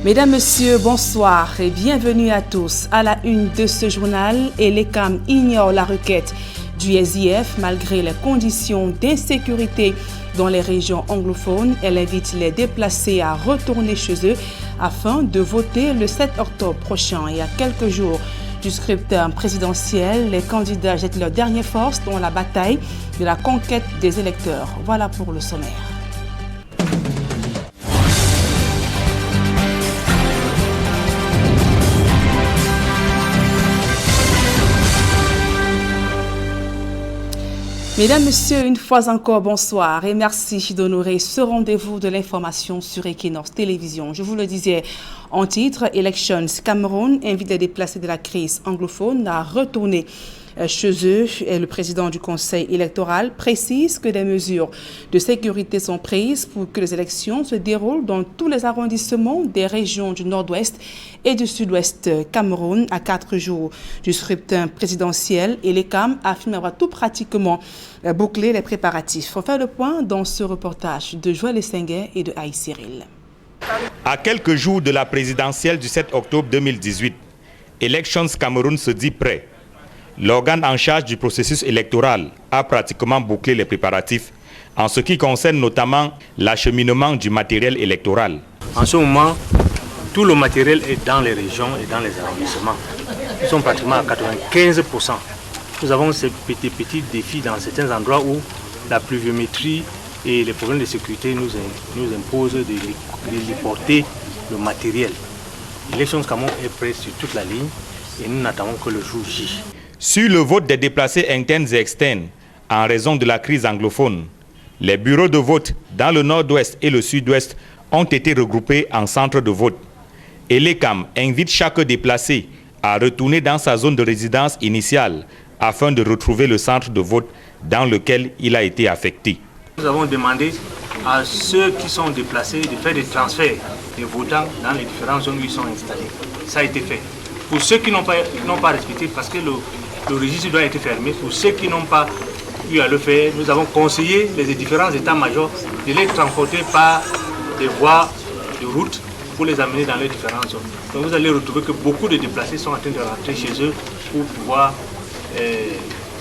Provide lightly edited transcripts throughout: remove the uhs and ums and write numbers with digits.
Mesdames, Messieurs, bonsoir et bienvenue à tous. À la une de ce journal, l'ECAM ignore la requête du SIF malgré les conditions d'insécurité dans les régions anglophones. Elle invite les déplacés à retourner chez eux afin de voter le 7 octobre prochain. Et à quelques jours du scrutin présidentiel, les candidats jettent leur dernière force dans la bataille de la conquête des électeurs. Voilà pour le sommaire. Mesdames, Messieurs, une fois encore, bonsoir et merci d'honorer ce rendez-vous de l'information sur Equinox Télévision. Je vous le disais en titre, Elections Cameroun invite les déplacés de la crise anglophone à retourner chez eux. Et le président du conseil électoral précise que des mesures de sécurité sont prises pour que les élections se déroulent dans tous les arrondissements des régions du nord-ouest et du sud-ouest Cameroun à 4 jours du scrutin présidentiel. Et l'ECAM affirme avoir tout pratiquement bouclé les préparatifs. On fait le point dans ce reportage de Joël Essenguet et de Aïe Cyril. À quelques jours de la présidentielle du 7 octobre 2018, Elections Cameroun se dit prêt. L'organe en charge du processus électoral a pratiquement bouclé les préparatifs en ce qui concerne notamment l'acheminement du matériel électoral. En ce moment, tout le matériel est dans les régions et dans les arrondissements. Nous sommes pratiquement à 95%. Nous avons ces petits défis dans certains endroits où la pluviométrie et les problèmes de sécurité nous imposent de porter le matériel. L'élection de Cameroun est prête sur toute la ligne et nous n'attendons que le jour J. Sur le vote des déplacés internes et externes, en raison de la crise anglophone, les bureaux de vote dans le nord-ouest et le sud-ouest ont été regroupés en centres de vote. Et l'ECAM invite chaque déplacé à retourner dans sa zone de résidence initiale afin de retrouver le centre de vote dans lequel il a été affecté. Nous avons demandé à ceux qui sont déplacés de faire des transferts des votants dans les différentes zones où ils sont installés. Ça a été fait. Pour ceux qui n'ont pas respecté, parce que le registre doit être fermé, pour ceux qui n'ont pas eu à le faire, nous avons conseillé les différents états-majors de les transporter par des voies de route pour les amener dans les différentes zones. Donc vous allez retrouver que beaucoup de déplacés sont en train de rentrer chez eux pour pouvoir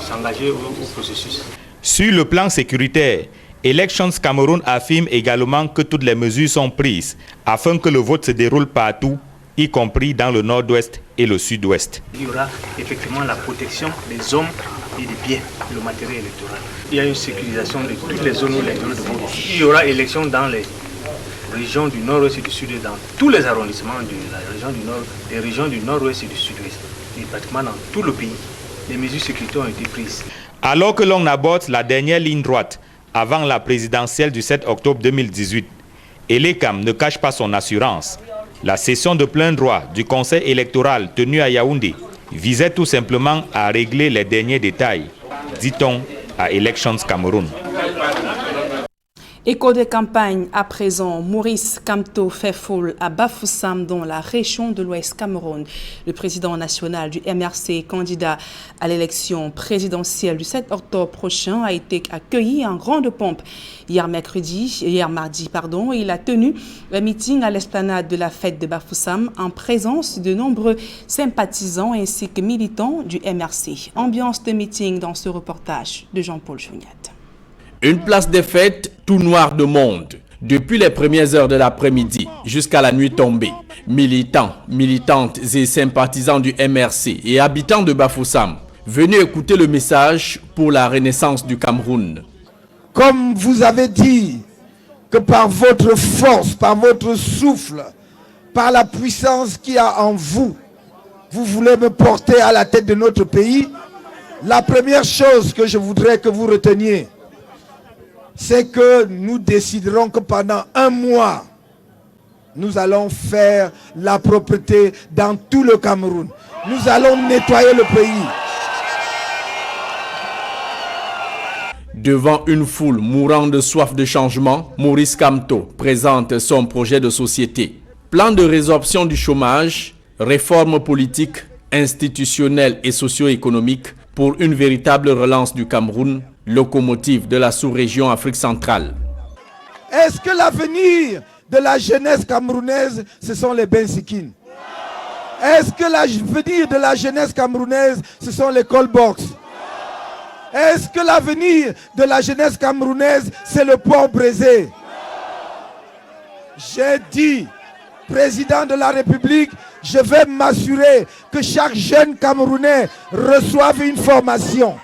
s'engager au processus. Sur le plan sécuritaire, Elections Cameroun affirme également que toutes les mesures sont prises afin que le vote se déroule partout, y compris dans le nord-ouest et le sud-ouest. Il y aura effectivement la protection des hommes et des biens, le matériel électoral. Il y a une sécurisation de toutes les zones où les bureaux de vote. Il y aura élection dans les régions du nord-ouest et du sud-ouest, dans tous les arrondissements de la région du nord, des régions du nord-ouest et du sud-ouest, et pratiquement dans tout le pays. Les mesures sécuritaires ont été prises. Alors que l'on aborde la dernière ligne droite avant la présidentielle du 7 octobre 2018, et l'ECAM ne cache pas son assurance. La session de plein droit du Conseil électoral tenue à Yaoundé visait tout simplement à régler les derniers détails, dit-on à Elections Cameroun. Écho de campagne à présent, Maurice Kamto fait foule à Bafoussam dans la région de l'Ouest Cameroun. Le président national du MRC, candidat à l'élection présidentielle du 7 octobre prochain, a été accueilli en grande pompe hier mardi. Il a tenu un meeting à l'esplanade de la fête de Bafoussam en présence de nombreux sympathisants ainsi que militants du MRC. Ambiance de meeting dans ce reportage de Jean-Paul Chouniat. Une place des fêtes tout noir de monde. Depuis les premières heures de l'après-midi jusqu'à la nuit tombée, militants, militantes et sympathisants du MRC et habitants de Bafoussam, venez écouter le message pour la renaissance du Cameroun. Comme vous avez dit que par votre force, par votre souffle, par la puissance qu'il y a en vous, vous voulez me porter à la tête de notre pays, la première chose que je voudrais que vous reteniez, c'est que nous déciderons que pendant 1 mois, nous allons faire la propreté dans tout le Cameroun. Nous allons nettoyer le pays. Devant une foule mourant de soif de changement, Maurice Kamto présente son projet de société. Plan de résorption du chômage, réforme politique, institutionnelle et socio-économique pour une véritable relance du Cameroun, locomotive de la sous-région Afrique centrale. Est-ce que l'avenir de la jeunesse camerounaise, ce sont les bensikines? Est-ce que l'avenir de la jeunesse camerounaise, ce sont les callbox? Est-ce que l'avenir de la jeunesse camerounaise, c'est le port Brézé? J'ai dit, président de la République, je vais m'assurer que chaque jeune Camerounais reçoive une formation.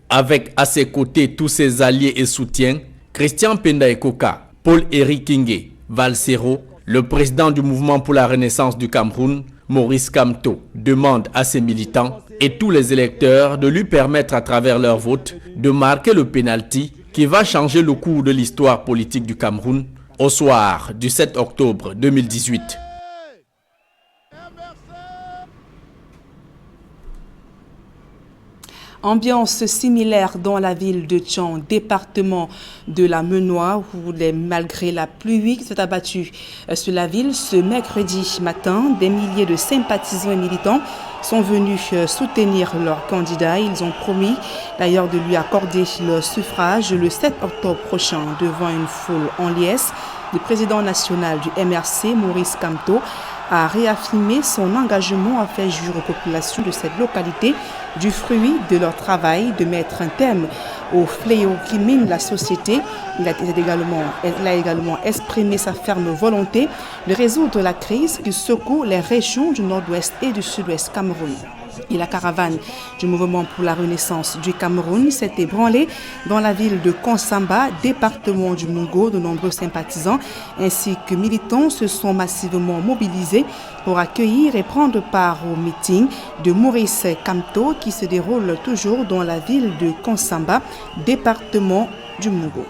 Avec à ses côtés tous ses alliés et soutiens, Christian Penda Ekoka, Paul-Éric Kingé, Valsero, le président du mouvement pour la renaissance du Cameroun, Maurice Kamto, demande à ses militants et tous les électeurs de lui permettre à travers leur vote de marquer le pénalty qui va changer le cours de l'histoire politique du Cameroun au soir du 7 octobre 2018. Ambiance similaire dans la ville de Tchang, département de la Menoie, où malgré la pluie qui s'est abattue sur la ville ce mercredi matin, des milliers de sympathisants et militants sont venus soutenir leur candidat. Ils ont promis d'ailleurs de lui accorder leur suffrage le 7 octobre prochain devant une foule en liesse. Le président national du MRC, Maurice Kamto, a réaffirmé son engagement à faire jurer aux populations de cette localité du fruit de leur travail, de mettre un terme aux fléaux qui minent la société. Il a également exprimé sa ferme volonté de résoudre la crise qui secoue les régions du nord-ouest et du sud-ouest Cameroun. Et la caravane du mouvement pour la renaissance du Cameroun s'est ébranlée dans la ville de Konsamba, département du Mungo. De nombreux sympathisants ainsi que militants se sont massivement mobilisés pour accueillir et prendre part au meeting de Maurice Kamto qui se déroule toujours dans la ville de Konsamba, département du Mungo.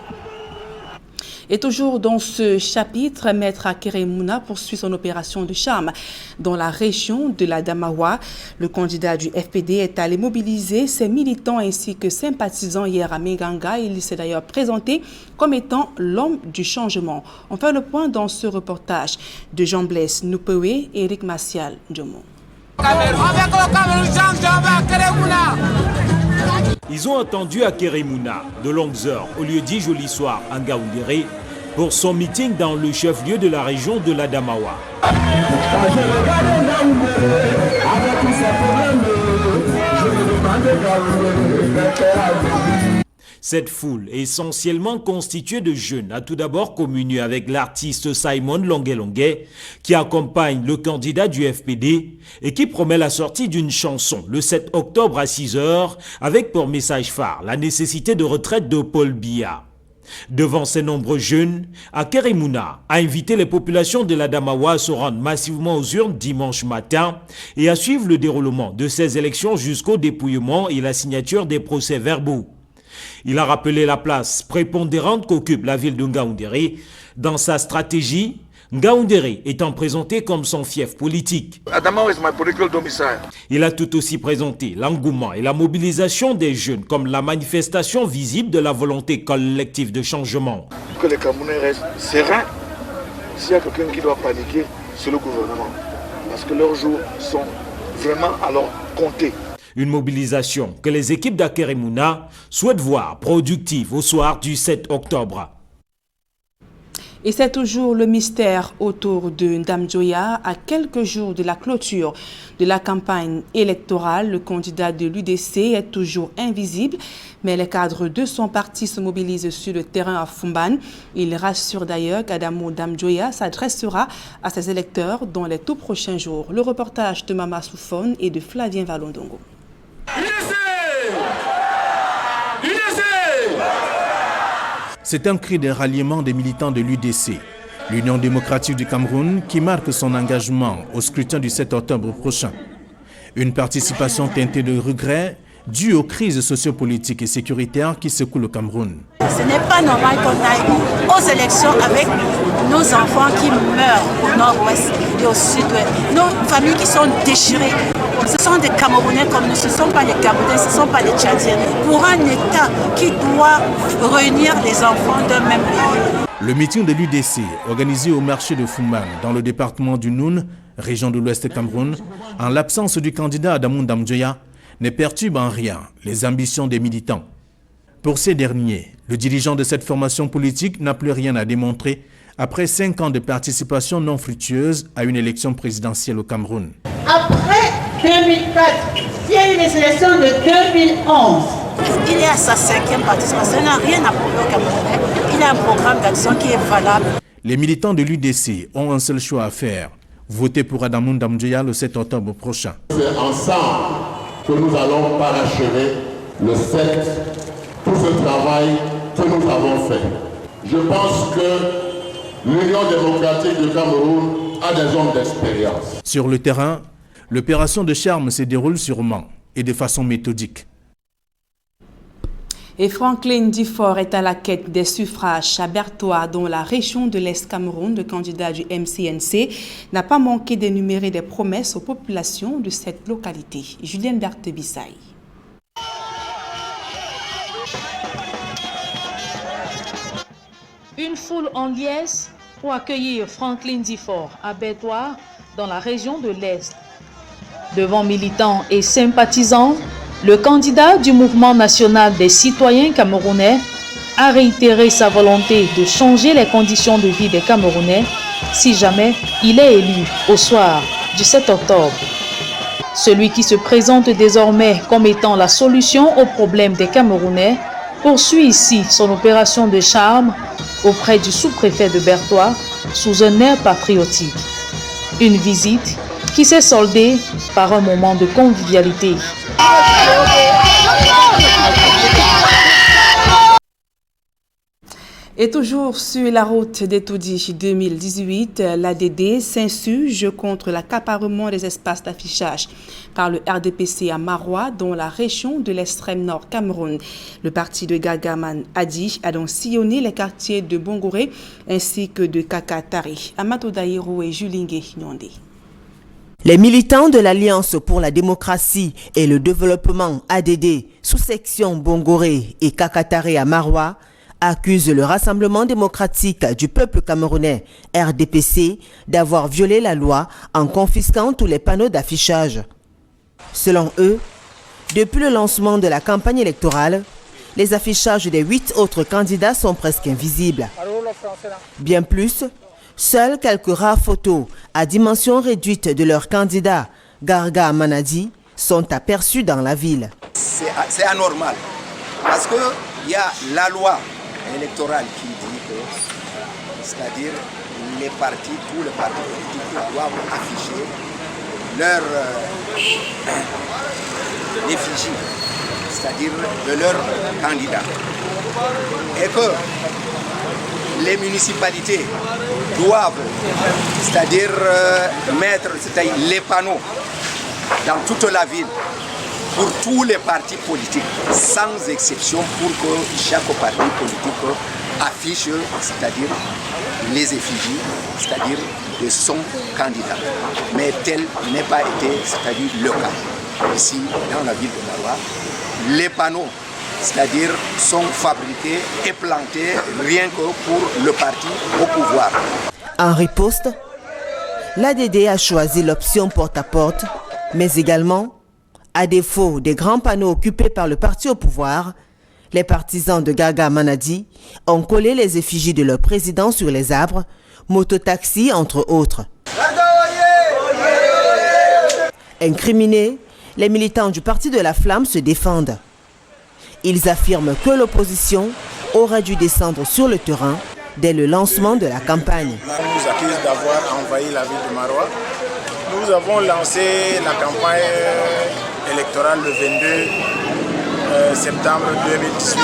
Et toujours dans ce chapitre, Maître Akeremouna poursuit son opération de charme dans la région de la Damawa. Le candidat du FPD est allé mobiliser ses militants ainsi que sympathisants hier à Méganga. Il s'est d'ailleurs présenté comme étant l'homme du changement. On fait le point dans ce reportage de Jean-Blaise Noupewe et Eric Macial Djomo. Ils ont attendu Akeremouna de longues heures au lieu dit Joli Soir en Ngaoundéré pour son meeting dans le chef-lieu de la région de l'Adamawa. Cette foule, essentiellement constituée de jeunes, a tout d'abord communié avec l'artiste Simon Longuet qui accompagne le candidat du FPD et qui promet la sortie d'une chanson le 7 octobre à 6 h avec pour message phare la nécessité de retraite de Paul Biya. Devant ces nombreux jeunes, Akeremouna a invité les populations de l'Adamawa à se rendre massivement aux urnes dimanche matin et à suivre le déroulement de ces élections jusqu'au dépouillement et la signature des procès-verbaux. Il a rappelé la place prépondérante qu'occupe la ville de Ngaoundéré dans sa stratégie, Ngaoundéré étant présenté comme son fief politique. Il a tout aussi présenté l'engouement et la mobilisation des jeunes comme la manifestation visible de la volonté collective de changement. Que les Camerounais restent sereins. S'il y a quelqu'un qui doit paniquer, c'est le gouvernement. Parce que leurs jours sont vraiment alors comptés. Une mobilisation que les équipes d'Akeremouna souhaitent voir productive au soir du 7 octobre. Et c'est toujours le mystère autour de Ndamjoya. À quelques jours de la clôture de la campagne électorale, le candidat de l'UDC est toujours invisible, mais les cadres de son parti se mobilisent sur le terrain à Fumban. Il rassure d'ailleurs qu'Adamo Ndamjoya s'adressera à ses électeurs dans les tout prochains jours. Le reportage de Mama Soufone et de Flavien Valondongo. C'est un cri de ralliement des militants de l'UDC, l'Union démocratique du Cameroun, qui marque son engagement au scrutin du 7 octobre prochain. Une participation teintée de regrets due aux crises sociopolitiques et sécuritaires qui secouent le Cameroun. Ce n'est pas normal qu'on aille aux élections avec nos enfants qui meurent au nord-ouest et au sud-ouest, nos familles qui sont déchirées. Ce sont des Camerounais comme nous, ce ne sont pas les Camerounais, ce ne sont pas les Tchadiens. Pour un État qui doit réunir les enfants d'un même pays. Le meeting de l'UDC, organisé au marché de Fumban, dans le département du Noun, région de l'Ouest Cameroun, en l'absence du candidat Adamo Ndamjoya, ne perturbe en rien les ambitions des militants. Pour ces derniers, le dirigeant de cette formation politique n'a plus rien à démontrer, après 5 ans de participation non fructueuse à une élection présidentielle au Cameroun. Après 2004, il y a eu les élections de 2011. Il est à sa 5e participation, il n'a rien à prouver au Camerounais. Il a un programme d'action qui est valable. Les militants de l'UDC ont un seul choix à faire, voter pour Adamoun Damdjéya le 7 octobre prochain. C'est ensemble que nous allons parachever le 7, tout ce travail que nous avons fait. Je pense que l'Union démocratique du Cameroun a des hommes d'expérience. Sur le terrain, l'opération de charme se déroule sûrement et de façon méthodique. Et Franklin Difort est à la quête des suffrages à Bertoua, dans la région de l'Est Cameroun. Le candidat du MCNC n'a pas manqué d'énumérer des promesses aux populations de cette localité. Julienne Berthe-Bissaï. Une foule en liesse pour accueillir Franklin Difort à Bertoua, dans la région de l'Est. Devant militants et sympathisants, le candidat du mouvement national des citoyens camerounais a réitéré sa volonté de changer les conditions de vie des Camerounais si jamais il est élu au soir du 7 octobre. Celui qui se présente désormais comme étant la solution aux problèmes des Camerounais poursuit ici son opération de charme auprès du sous-préfet de Bertoua sous un air patriotique. Une visite qui s'est soldée par un moment de convivialité. Et toujours sur la route d'Etoudi 2018, l'ADD s'insurge contre l'accaparement des espaces d'affichage par le RDPC à Maroua, dans la région de l'extrême nord Cameroun. Le parti de Gagaman Adi a donc sillonné les quartiers de Bongoré ainsi que de Kakatari. Amato Daïro et Julingue Nyondé. Les militants de l'Alliance pour la démocratie et le développement ADD, sous-section Bongoré et Kakatari à Maroua, accusent le Rassemblement démocratique du peuple camerounais, RDPC, d'avoir violé la loi en confisquant tous les panneaux d'affichage. Selon eux, depuis le lancement de la campagne électorale, les affichages des 8 autres candidats sont presque invisibles. Bien plus, seules quelques rares photos à dimension réduite de leur candidat, Garga Manadi, sont aperçues dans la ville. C'est anormal, parce qu'il y a la loi électorale qui dit que, c'est-à-dire les partis, tous les partis politiques doivent afficher leur effigie, c'est-à-dire de leur candidat. Et que les municipalités doivent, c'est-à-dire mettre les panneaux dans toute la ville pour tous les partis politiques, sans exception, pour que chaque parti politique affiche, c'est-à-dire les effigies, c'est-à-dire de son candidat. Mais tel n'est pas été, c'est-à-dire le cas. Ici, dans la ville de Maroua, les panneaux, c'est-à-dire sont fabriqués et plantés rien que pour le parti au pouvoir. En riposte, l'ADD a choisi l'option porte-à-porte, mais également, à défaut des grands panneaux occupés par le parti au pouvoir, les partisans de Gaga Manadi ont collé les effigies de leur président sur les arbres, mototaxis entre autres. Incriminés, les militants du Parti de la Flamme se défendent. Ils affirment que l'opposition aurait dû descendre sur le terrain dès le lancement de la campagne. On nous accuse d'avoir envahi la ville de Maroua. Nous avons lancé la campagne électorale le 22 septembre 2018.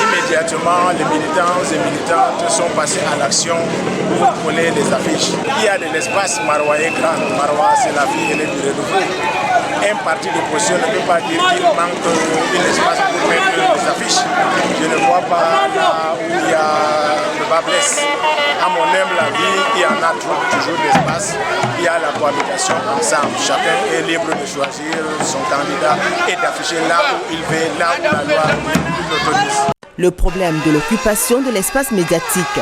Immédiatement, les militants et militantes sont passés à l'action pour coller les affiches. Il y a de l'espace marois grand. Maroua, c'est la ville et du renouveau. Un parti d'opposition ne peut pas dire qu'il manque un espace pour mettre les affiches. Je ne vois pas là où il y a le bas blesse. À mon humble avis, il y en a toujours d'espace. Il y a la cohabitation ensemble. Chacun est libre de choisir son candidat et d'afficher là où il veut, là où la loi l'autorise. Le problème de l'occupation de l'espace médiatique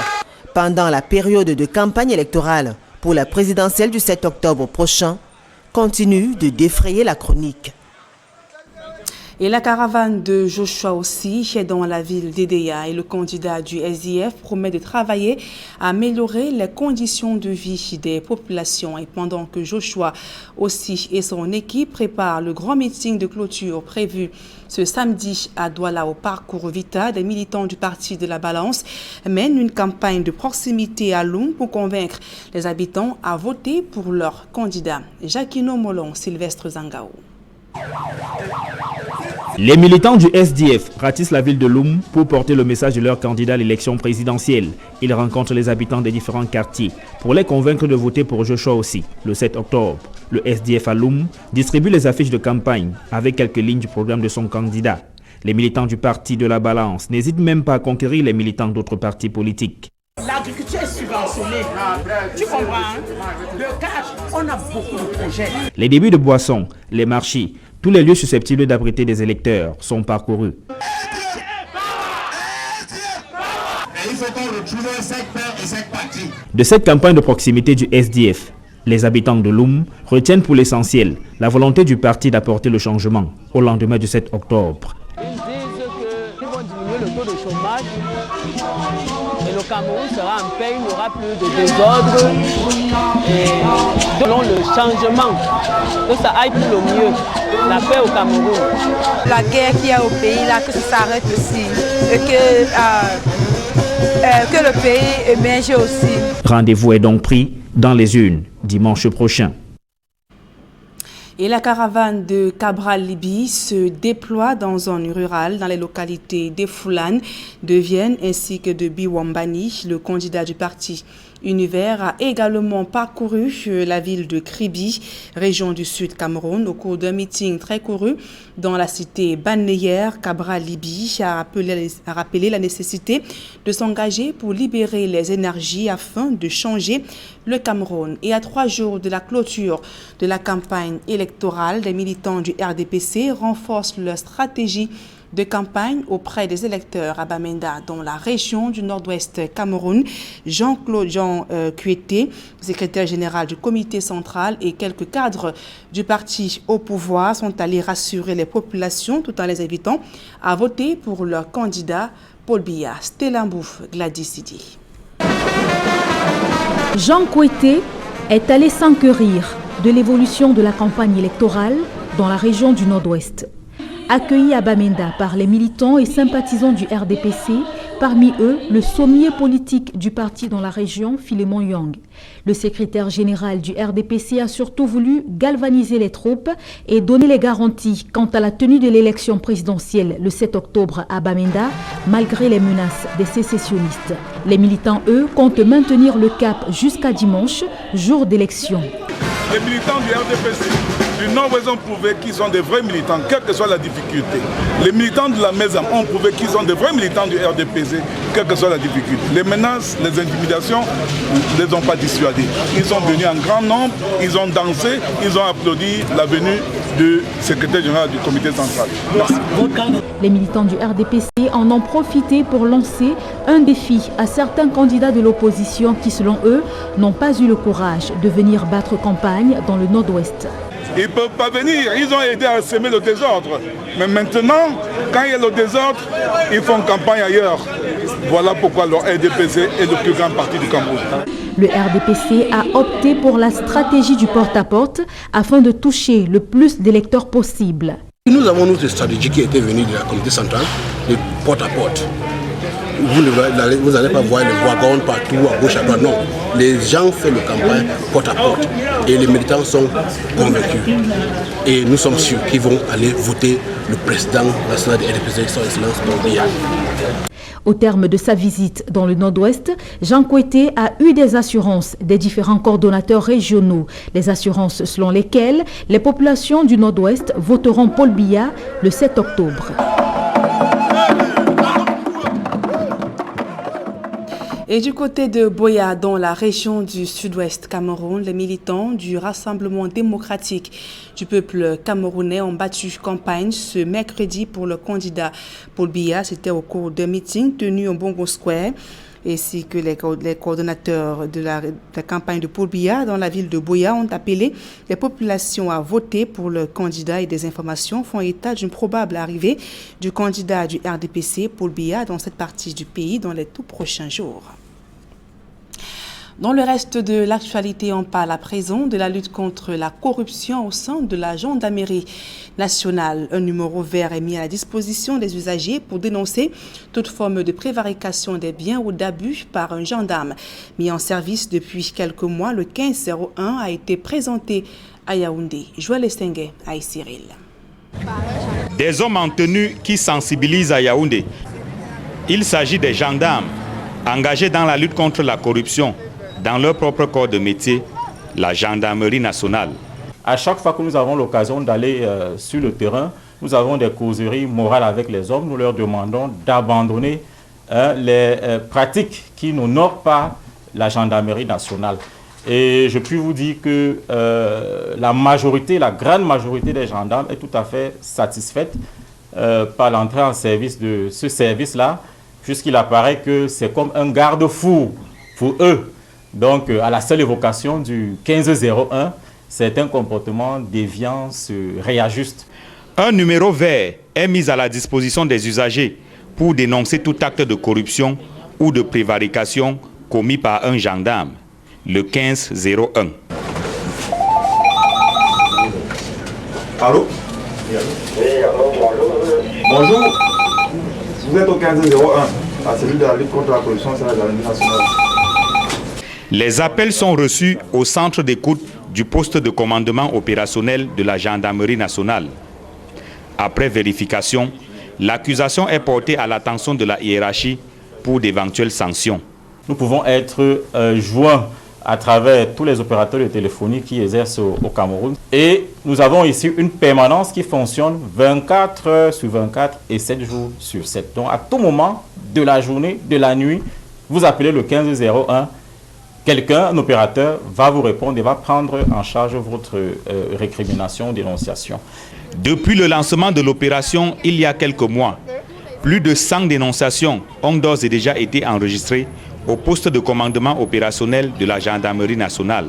pendant la période de campagne électorale pour la présidentielle du 7 octobre prochain continue de défrayer la chronique. Et la caravane de Joshua aussi est dans la ville d'Edéa et le candidat du SDF promet de travailler à améliorer les conditions de vie des populations. Et pendant que Joshua aussi et son équipe préparent le grand meeting de clôture prévu ce samedi à Douala au parcours Vita, des militants du Parti de la Balance mènent une campagne de proximité à Loum pour convaincre les habitants à voter pour leur candidat. Jacquino Molon, Sylvestre Zangao. Les militants du SDF ratissent la ville de Loum pour porter le message de leur candidat à l'élection présidentielle. Ils rencontrent les habitants des différents quartiers pour les convaincre de voter pour Joshua aussi, le 7 octobre. Le SDF à Loum distribue les affiches de campagne avec quelques lignes du programme de son candidat. Les militants du Parti de la Balance n'hésitent même pas à conquérir les militants d'autres partis politiques. L'agriculture est subventionnée. Tu comprends, hein? Le cash, on a beaucoup de projets. Les débuts de boissons, les marchés, tous les lieux susceptibles d'abriter des électeurs sont parcourus. De cette campagne de proximité du SDF, les habitants de Loum retiennent pour l'essentiel la volonté du parti d'apporter le changement au lendemain du 7 octobre. Ils disent qu'ils vont diminuer le taux de chômage et le Cameroun sera en paix, il n'y aura plus de désordre. Et selon le changement, que ça aille pour le mieux, la paix au Cameroun. La guerre qu'il y a au pays, là, que ça s'arrête aussi et que le pays émerge aussi. Rendez-vous est donc pris dans les urnes dimanche prochain. Et la caravane de Cabral Libi se déploie dans zone rurale dans les localités d'Efoulan, de Vienne ainsi que de Biwambani. Le candidat du parti Univers a également parcouru la ville de Kribi, région du sud Cameroun, au cours d'un meeting très couru dans la cité balnéaire. Cabral Libi a rappelé la nécessité de s'engager pour libérer les énergies afin de changer le Cameroun. Et à 3 jours de la clôture de la campagne électorale, les militants du RDPC renforcent leur stratégie de campagne auprès des électeurs à Bamenda, dans la région du nord-ouest Cameroun. Jean-Claude Kuete, secrétaire général du comité central, et quelques cadres du parti au pouvoir sont allés rassurer les populations tout en les invitant à voter pour leur candidat Paul Biya. Stella Mbouf, Gladys Sidi. Jean Kuete est allé s'enquérir de l'évolution de la campagne électorale dans la région du nord-ouest. Accueilli à Bamenda par les militants et sympathisants du RDPC, parmi eux le sommier politique du parti dans la région, Philémon Yang. Le secrétaire général du RDPC a surtout voulu galvaniser les troupes et donner les garanties quant à la tenue de l'élection présidentielle le 7 octobre à Bamenda, malgré les menaces des sécessionnistes. Les militants, eux, comptent maintenir le cap jusqu'à dimanche, jour d'élection. Les militants du RDPC du Nord-Ouest ont prouvé qu'ils sont des vrais militants, quelle que soit la difficulté. Les militants de la Maison ont prouvé qu'ils sont des vrais militants du RDPC, quelle que soit la difficulté. Les menaces, les intimidations ne les ont pas dissuadés. Ils sont venus en grand nombre, ils ont dansé, ils ont applaudi la venue du secrétaire général du comité central. Merci. Les militants du RDPC en ont profité pour lancer un défi à certains candidats de l'opposition qui, selon eux, n'ont pas eu le courage de venir battre campagne dans le nord-ouest. Ils ne peuvent pas venir, ils ont aidé à semer le désordre. Mais maintenant, quand il y a le désordre, ils font campagne ailleurs. Voilà pourquoi le RDPC est le plus grand parti du Cameroun. Le RDPC a opté pour la stratégie du porte-à-porte afin de toucher le plus d'électeurs possible. Nous avons notre stratégie qui était venue de la communauté centrale, le porte-à-porte. Vous n'allez pas voir les wagons partout, à gauche, à droite. Non, les gens font le campagne porte à porte et les militants sont convaincus. Et nous sommes sûrs qu'ils vont aller voter le président national de RDPC, son excellence Paul Biya. Au terme de sa visite dans le nord-ouest, Jean Kuete a eu des assurances des différents coordonnateurs régionaux. Les assurances selon lesquelles les populations du nord-ouest voteront Paul Biya le 7 octobre. Et du côté de Boya, dans la région du sud-ouest Cameroun, les militants du Rassemblement démocratique du peuple camerounais ont battu campagne ce mercredi pour le candidat Paul Biya. C'était au cours d'un meeting tenu au Bongo Square. ainsi que les coordonnateurs de la campagne de Paul Biya dans la ville de Buea ont appelé les populations à voter pour le candidat et des informations font état d'une probable arrivée du candidat du RDPC, Paul Biya, dans cette partie du pays dans les tout prochains jours. Dans le reste de l'actualité, on parle à présent de la lutte contre la corruption au sein de la gendarmerie nationale. Un numéro vert est mis à la disposition des usagers pour dénoncer toute forme de prévarication des biens ou d'abus par un gendarme. Mis en service depuis quelques mois, le 1501 a été présenté à Yaoundé. Joël Estengue à Cyril. Des hommes en tenue qui sensibilisent à Yaoundé. Il s'agit des gendarmes engagés dans la lutte contre la corruption dans leur propre corps de métier, la gendarmerie nationale. À chaque fois que nous avons l'occasion d'aller sur le terrain, nous avons des causeries morales avec les hommes. Nous leur demandons d'abandonner les pratiques qui n'honorent pas la gendarmerie nationale. Et je puis vous dire que la grande majorité des gendarmes est tout à fait satisfaite par l'entrée en service de ce service-là, puisqu'il apparaît que c'est comme un garde-fou pour eux. Donc, à la seule évocation du 1501, certains comportements déviants se réajustent. Un numéro vert est mis à la disposition des usagers pour dénoncer tout acte de corruption ou de prévarication commis par un gendarme, le 1501. Allô? Oui, allô, bonjour. Vous êtes au 1501, à celui de la lutte contre la corruption, c'est la gendarmerie nationale. Les appels sont reçus au centre d'écoute du poste de commandement opérationnel de la gendarmerie nationale. Après vérification, l'accusation est portée à l'attention de la hiérarchie pour d'éventuelles sanctions. Nous pouvons être joints à travers tous les opérateurs de téléphonie qui exercent au Cameroun. Et nous avons ici une permanence qui fonctionne 24 heures sur 24 et 7 jours sur 7. Donc à tout moment de la journée, de la nuit, vous appelez le 1501. Quelqu'un, un opérateur, va vous répondre et va prendre en charge votre récrimination, dénonciation. Depuis le lancement de l'opération, il y a quelques mois, plus de 100 dénonciations ont d'ores et déjà été enregistrées au poste de commandement opérationnel de la gendarmerie nationale.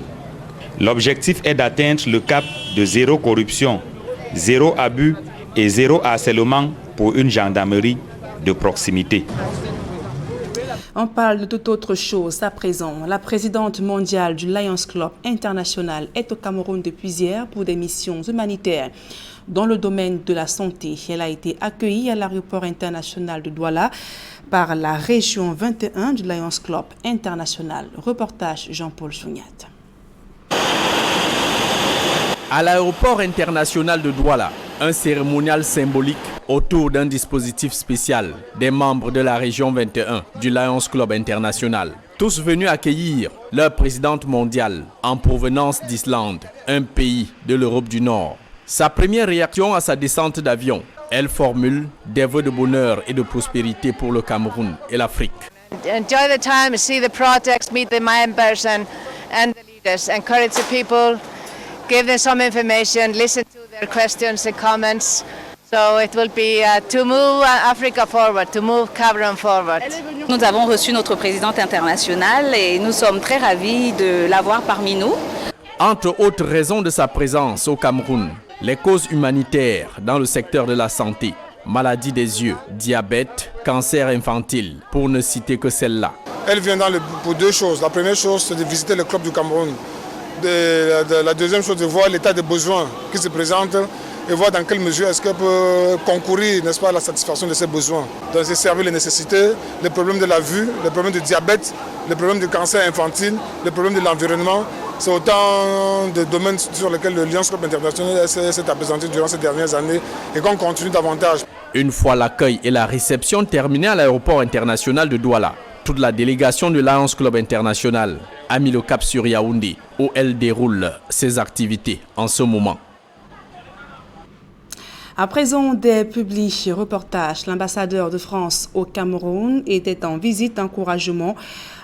L'objectif est d'atteindre le cap de 0 corruption, 0 abus et 0 harcèlement pour une gendarmerie de proximité. On parle de toute autre chose à présent. La présidente mondiale du Lions Club International est au Cameroun depuis hier pour des missions humanitaires. Dans le domaine de la santé, elle a été accueillie à l'aéroport international de Douala par la région 21 du Lions Club International. Reportage Jean-Paul Souniat. À l'aéroport international de Douala, un cérémonial symbolique autour d'un dispositif spécial des membres de la région 21 du Lions Club International. Tous venus accueillir leur présidente mondiale en provenance d'Islande, un pays de l'Europe du Nord. Sa première réaction à sa descente d'avion, elle formule des vœux de bonheur et de prospérité pour le Cameroun et l'Afrique. Enjoy the time, see the projects, meet the members and the leaders, encourage the people, give them some information, listen to their questions and comments. So it will be to move Africa forward, to move Cameroon forward. Nous avons reçu notre présidente internationale et nous sommes très ravis de l'avoir parmi nous. Entre autres raisons de sa présence au Cameroun, les causes humanitaires dans le secteur de la santé, maladie des yeux, diabète, cancer infantile, pour ne citer que celle-là. Elle vient pour deux choses. La première chose, c'est de visiter le club du Cameroun. La deuxième chose, de voir l'état des besoins qui se présentent et voir dans quelle mesure est-ce qu'elle peut concourir, n'est-ce pas, à la satisfaction de ses besoins. Donc, c'est servir les nécessités, les problèmes de la vue, les problèmes de diabète, les problèmes de cancer infantile, les problèmes de l'environnement. C'est autant de domaines sur lesquels le Lions Club International s'est appesanti durant ces dernières années et qu'on continue davantage. Une fois l'accueil et la réception terminés à l'aéroport international de Douala, toute la délégation du Lions Club International a mis le cap sur Yaoundé, où elle déroule ses activités en ce moment. À présent, des publics reportages. L'ambassadeur de France au Cameroun était en visite d'encouragement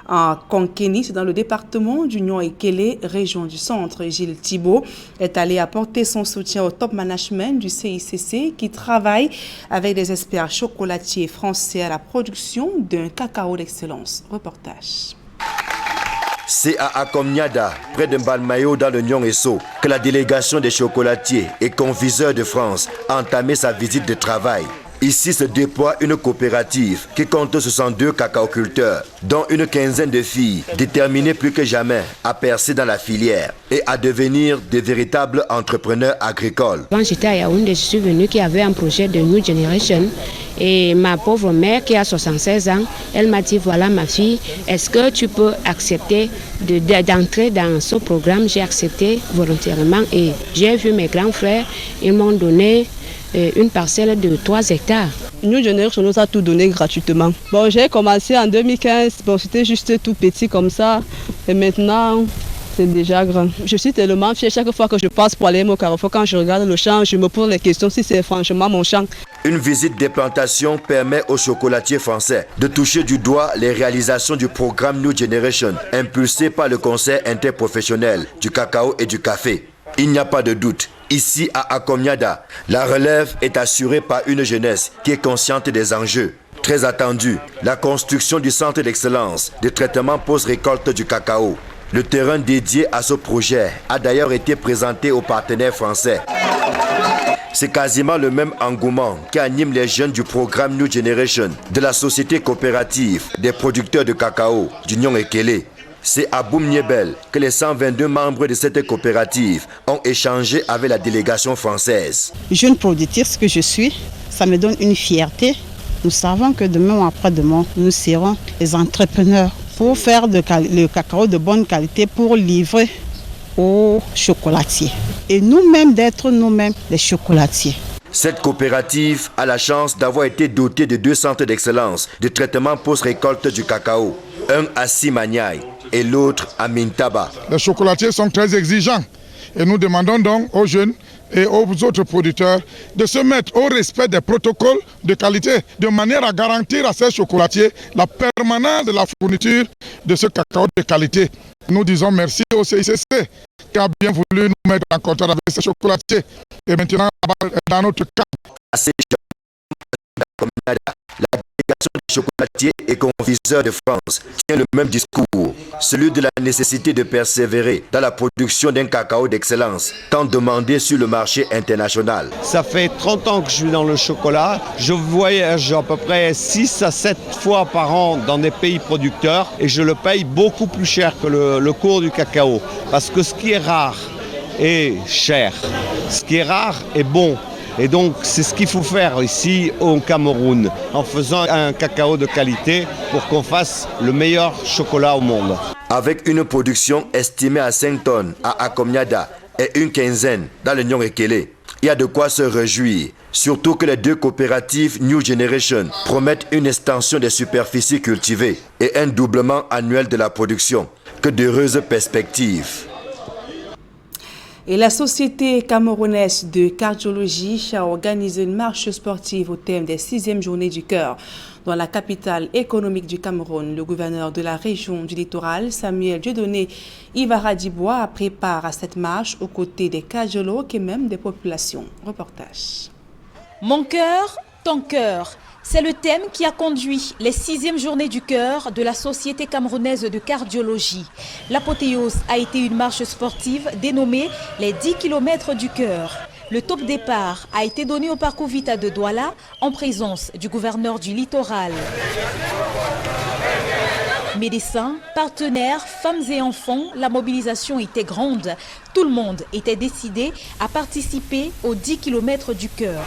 à Konkeni, dans le département du Nion-et-Kélé, région du centre. Gilles Thibault est allé apporter son soutien au top management du CICC qui travaille avec des experts chocolatiers français à la production d'un cacao d'excellence. Reportage. C'est à Akomniada, près de Mbalmayo dans le Nion-et-So, que la délégation des chocolatiers et confiseurs de France a entamé sa visite de travail. Ici se déploie une coopérative qui compte 62 cacaoculteurs, dont une quinzaine de filles déterminées plus que jamais à percer dans la filière et à devenir de véritables entrepreneurs agricoles. Quand j'étais à Yaoundé, je suis venue qui avait un projet de New Generation et ma pauvre mère qui a 76 ans, elle m'a dit voilà ma fille, est-ce que tu peux accepter d'entrer dans ce programme? J'ai accepté volontairement et j'ai vu mes grands frères, ils m'ont donné une parcelle de 3 hectares. New Generation nous a tout donné gratuitement. Bon, j'ai commencé en 2015, bon, c'était juste tout petit comme ça. Et maintenant, c'est déjà grand. Je suis tellement fière chaque fois que je passe pour aller au carrefour. Quand je regarde le champ, je me pose la question si c'est franchement mon champ. Une visite des plantations permet aux chocolatiers français de toucher du doigt les réalisations du programme New Generation, impulsé par le Conseil interprofessionnel du cacao et du café. Il n'y a pas de doute. Ici à Akomniada, la relève est assurée par une jeunesse qui est consciente des enjeux. Très attendue, la construction du centre d'excellence de traitement post-récolte du cacao. Le terrain dédié à ce projet a d'ailleurs été présenté aux partenaires français. C'est quasiment le même engouement qui anime les jeunes du programme New Generation de la société coopérative des producteurs de cacao du Nion-et-Kélé. C'est à Boumniebel que les 122 membres de cette coopérative ont échangé avec la délégation française. Jeune productrice que je suis, ça me donne une fierté. Nous savons que demain ou après-demain, nous serons les entrepreneurs pour faire le cacao de bonne qualité pour livrer aux chocolatiers. Et nous-mêmes d'être nous-mêmes les chocolatiers. Cette coopérative a la chance d'avoir été dotée de 2 centres d'excellence de traitement post-récolte du cacao. Un à Simaniaï et l'autre à Mintaba. Les chocolatiers sont très exigeants et nous demandons donc aux jeunes et aux autres producteurs de se mettre au respect des protocoles de qualité de manière à garantir à ces chocolatiers la permanence de la fourniture de ce cacao de qualité. Nous disons merci au CICC qui a bien voulu nous mettre en contact avec ces chocolatiers. Et maintenant, dans notre cas, la délégation des chocolatiers et confiseurs de France tient le même discours, celui de la nécessité de persévérer dans la production d'un cacao d'excellence, tant demandé sur le marché international. Ça fait 30 ans que je suis dans le chocolat. Je voyage à peu près 6 à 7 fois par an dans des pays producteurs et je le paye beaucoup plus cher que le cours du cacao. Parce que ce qui est rare est cher, ce qui est rare est bon. Et donc, c'est ce qu'il faut faire ici au Cameroun, en faisant un cacao de qualité pour qu'on fasse le meilleur chocolat au monde. Avec une production estimée à 5 tonnes à Akomniada et une quinzaine dans le Nion-et-Kélé, il y a de quoi se réjouir. Surtout que les 2 coopératives New Generation promettent une extension des superficies cultivées et un doublement annuel de la production. Que d'heureuses perspectives. Et la Société camerounaise de cardiologie a organisé une marche sportive au thème des 6e journées du cœur. Dans la capitale économique du Cameroun, le gouverneur de la région du littoral, Samuel Dieudonné Ivaradibois, a pris part à cette marche aux côtés des cardiologues et même des populations. Reportage. Mon cœur, ton cœur. C'est le thème qui a conduit les 6e journées du cœur de la Société camerounaise de cardiologie. L'apothéose a été une marche sportive dénommée les 10 km du cœur. Le top départ a été donné au parcours Vita de Douala en présence du gouverneur du littoral. Médecins, partenaires, femmes et enfants, la mobilisation était grande. Tout le monde était décidé à participer aux 10 km du cœur.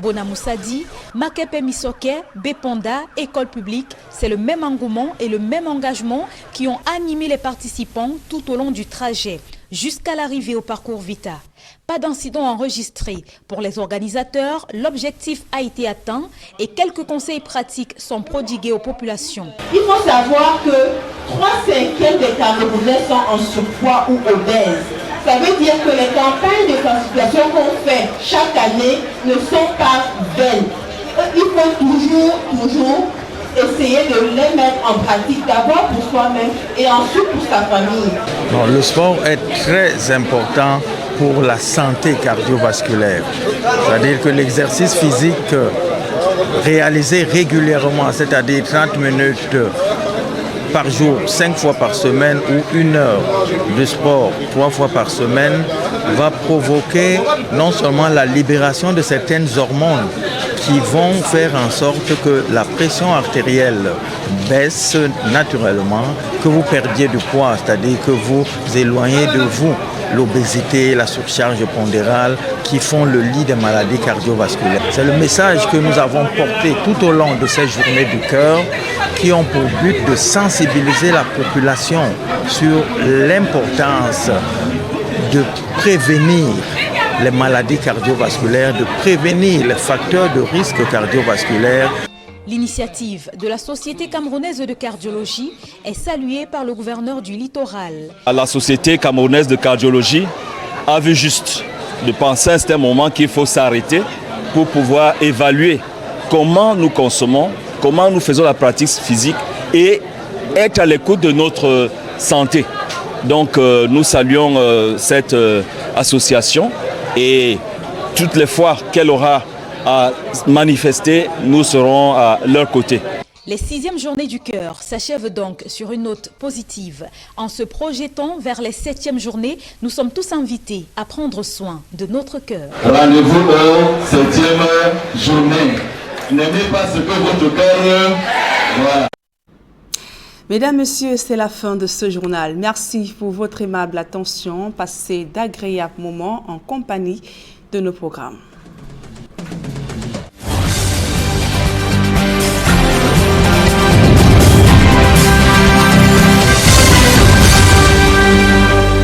Bonamoussadi, Makepe Misoke, Bepanda, école publique, c'est le même engouement et le même engagement qui ont animé les participants tout au long du trajet. jusqu'à l'arrivée au parcours Vita. Pas d'incident enregistré. Pour les organisateurs, l'objectif a été atteint et quelques conseils pratiques sont prodigués aux populations. Il faut savoir que 3/5 des Camerounais sont en surpoids ou obèses. Ça veut dire que les campagnes de sensibilisation qu'on fait chaque année ne sont pas vaines. Il faut toujours essayer de les mettre en pratique, d'abord pour soi-même et ensuite pour sa famille. Non, le sport est très important pour la santé cardiovasculaire. C'est-à-dire que l'exercice physique réalisé régulièrement, c'est-à-dire 30 minutes par jour, 5 fois par semaine ou 1 heure de sport 3 fois par semaine, va provoquer non seulement la libération de certaines hormones qui vont faire en sorte que la pression artérielle baisse naturellement, que vous perdiez du poids, c'est-à-dire que vous éloignez de vous l'obésité, la surcharge pondérale qui font le lit des maladies cardiovasculaires. C'est le message que nous avons porté tout au long de ces journées du cœur qui ont pour but de sensibiliser la population sur l'importance de prévenir les maladies cardiovasculaires, de prévenir les facteurs de risque cardiovasculaire. L'initiative de la Société camerounaise de cardiologie est saluée par le gouverneur du littoral. La Société camerounaise de cardiologie a vu juste de penser à un certain moment qu'il faut s'arrêter pour pouvoir évaluer comment nous consommons, comment nous faisons la pratique physique et être à l'écoute de notre santé. Donc nous saluons cette association et toutes les fois qu'elle aura à manifester, nous serons à leur côté. Les 6e journées du cœur s'achèvent donc sur une note positive. En se projetant vers les 7e journées, nous sommes tous invités à prendre soin de notre cœur. Rendez-vous aux 7e journée. N'aimez pas ce que votre cœur... Voilà. Mesdames, Messieurs, c'est la fin de ce journal. Merci pour votre aimable attention. Passez d'agréables moments en compagnie de nos programmes.